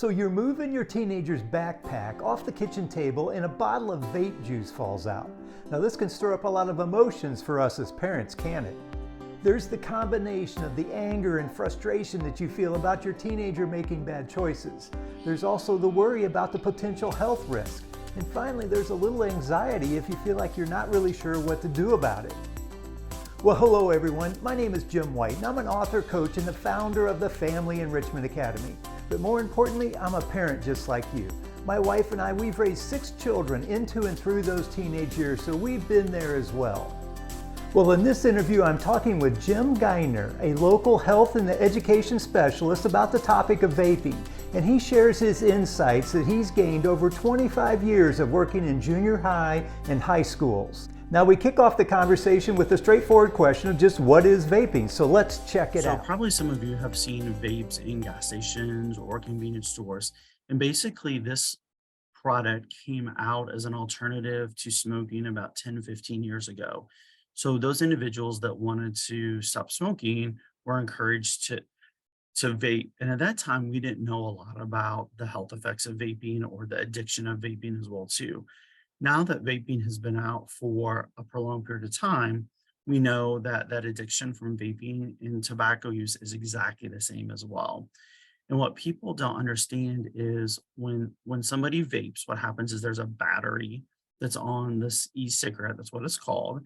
So you're moving your teenager's backpack off the kitchen table and a bottle of vape juice falls out. Now this can stir up a lot of emotions for us as parents, can't it? There's the combination of the anger and frustration that you feel about your teenager making bad choices. There's also the worry about the potential health risk. And finally, there's a little anxiety if you feel like you're not really sure what to do about it. Well, hello everyone. My name is Jim White and I'm an author, coach, and the founder of the Family Enrichment Academy. But more importantly, I'm a parent just like you. My wife and I, we've raised 6 children into and through those teenage years, so we've been there as well. Well, in this interview, I'm talking with Jim Ginder, a local health and education specialist, about the topic of vaping. And he shares his insights that he's gained over 25 years of working in junior high and high schools. Now, we kick off the conversation with a straightforward question of just what is vaping? So let's check it out. So probably some of you have seen vapes in gas stations or convenience stores. And basically this product came out as an alternative to smoking about 10, 15 years ago. So those individuals that wanted to stop smoking were encouraged to vape. And at that time, we didn't know a lot about the health effects of vaping or the addiction of vaping as well too. Now that vaping has been out for a prolonged period of time, we know that that addiction from vaping and tobacco use is exactly the same as well. And what people don't understand is when somebody vapes, what happens is there's a battery that's on this e-cigarette, that's what it's called.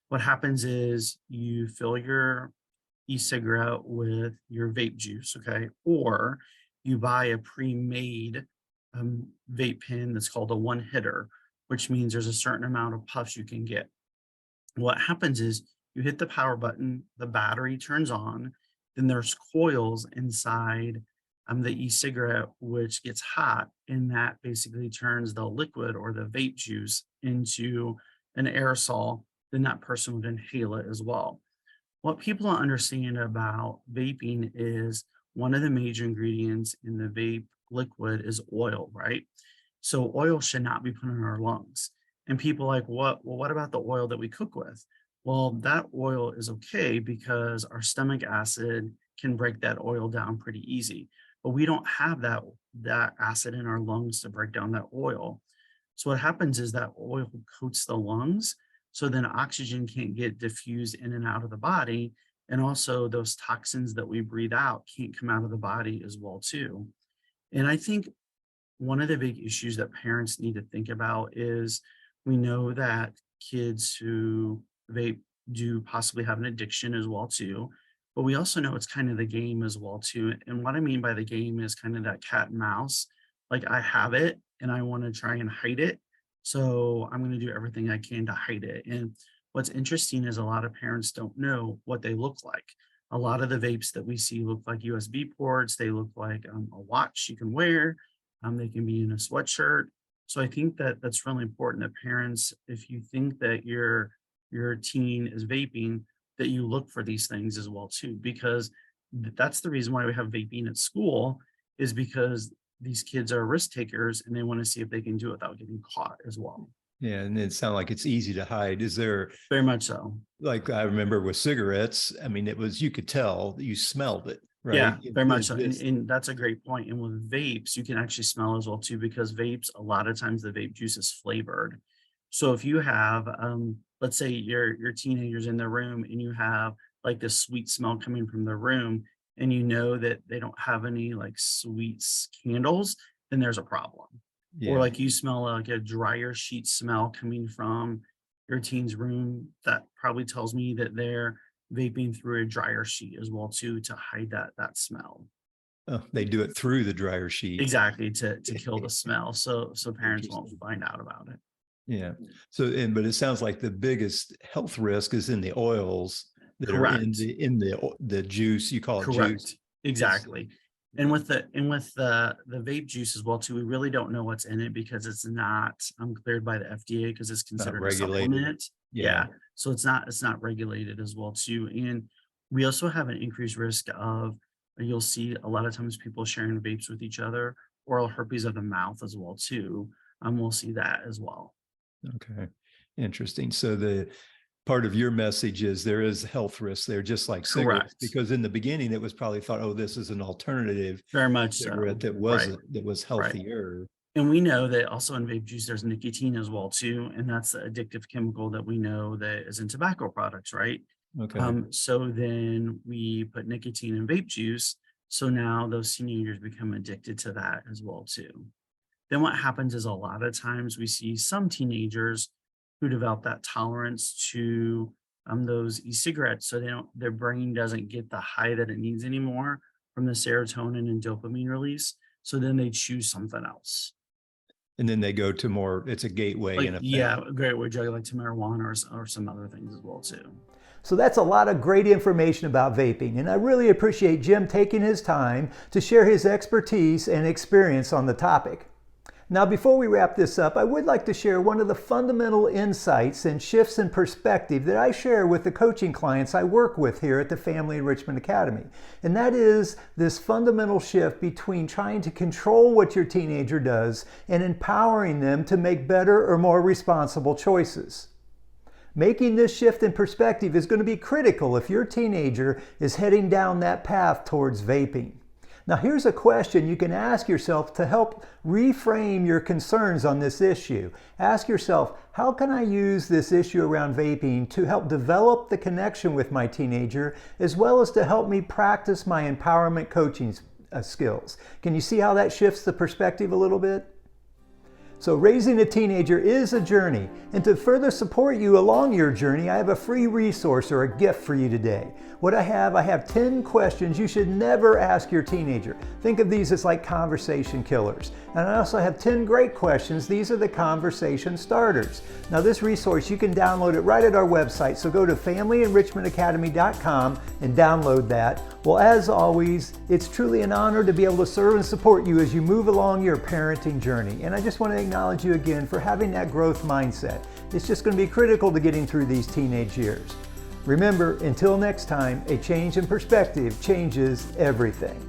What happens is you fill your e-cigarette with your vape juice, okay? Or you buy a pre-made vape pen that's called a one hitter, which means there's a certain amount of puffs you can get. What happens is you hit the power button, the battery turns on, then there's coils inside the e-cigarette, which gets hot, and that basically turns the liquid or the vape juice into an aerosol. Then that person would inhale it as well. What people don't understand about vaping is one of the major ingredients in the vape liquid is oil, right? So oil should not be put in our lungs. And people are like, what? Well, what about the oil that we cook with? Well, that oil is okay because our stomach acid can break that oil down pretty easy. But we don't have that acid in our lungs to break down that oil. So what happens is that oil coats the lungs, so then oxygen can't get diffused in and out of the body. And also those toxins that we breathe out can't come out of the body as well too. And I think one of the big issues that parents need to think about is we know that kids who vape do possibly have an addiction as well too, but we also know it's kind of the game as well too. And what I mean by the game is kind of that cat and mouse. Like I have it and I want to try and hide it. So I'm going to do everything I can to hide it. And what's interesting is a lot of parents don't know what they look like. A lot of the vapes that we see look like USB ports. They look like a watch you can wear. They can be in a sweatshirt. So I think that that's really important that parents, if you think that your teen is vaping, that you look for these things as well too, because that's the reason why we have vaping at school, is because these kids are risk takers and they want to see if they can do it without getting caught as well. Yeah, and it sounds like it's easy to hide. Is there, Very much so. like I remember with cigarettes, I mean, you could tell that you smelled it, right? Yeah, very much so. It's- And that's a great point. And with vapes, you can actually smell as well too, because vapes, a lot of times the vape juice is flavored. So if you have, let's say your teenagers in the room and you have like this sweet smell coming from the room, and you know that they don't have any like sweet candles, then there's a problem. yeah. Or like you smell like a dryer sheet smell coming from your teen's room, that probably tells me that they're vaping through a dryer sheet as well too, to hide that smell. Oh, they do it through the dryer sheet. Exactly, to kill the smell, so parents won't Interesting. find out about it. Yeah. So, but it sounds like the biggest health risk is in the oils that are Correct. in the juice. You call it Correct. juice. Exactly. And with the vape juice as well too, we really don't know what's in it because it's not cleared by the FDA, because it's considered a regulated. supplement. Yeah. So it's not regulated as well too. And we also have an increased risk of, you'll see a lot of times people sharing vapes with each other, oral herpes of the mouth as well too. We'll see that as well. Okay. Interesting. So part of your message is there is health risks there, just like cigarettes, Correct. because in the beginning it was probably thought, oh, this is an alternative Very much so. cigarette that Right. wasn't, that was healthier. And we know that also in vape juice, there's nicotine as well too. And that's the addictive chemical that we know that is in tobacco products, right? Okay. So then we put nicotine in vape juice. So now those teenagers become addicted to that as well too. Then what happens is a lot of times we see some teenagers who develop that tolerance to those e-cigarettes. So their brain doesn't get the high that it needs anymore from the serotonin and dopamine release. So then they choose something else. And then they go to more, it's a gateway in effect. Yeah, a great way drug like to marijuana or some other things as well too. So that's a lot of great information about vaping, and I really appreciate Jim taking his time to share his expertise and experience on the topic. Now, before we wrap this up, I would like to share one of the fundamental insights and shifts in perspective that I share with the coaching clients I work with here at the Family Enrichment Academy. And that is this fundamental shift between trying to control what your teenager does and empowering them to make better or more responsible choices. Making this shift in perspective is going to be critical if your teenager is heading down that path towards vaping. Now, here's a question you can ask yourself to help reframe your concerns on this issue. Ask yourself, how can I use this issue around vaping to help develop the connection with my teenager, as well as to help me practice my empowerment coaching skills? Can you see how that shifts the perspective a little bit? So raising a teenager is a journey, and to further support you along your journey, I have a free resource or a gift for you today. What I have 10 questions you should never ask your teenager. Think of these as like conversation killers. And I also have 10 great questions. These are the conversation starters. Now this resource, you can download it right at our website, so go to familyenrichmentacademy.com and download that. Well, as always, it's truly an honor to be able to serve and support you as you move along your parenting journey. And I just want to acknowledge you again for having that growth mindset. It's just going to be critical to getting through these teenage years. Remember, until next time, a change in perspective changes everything.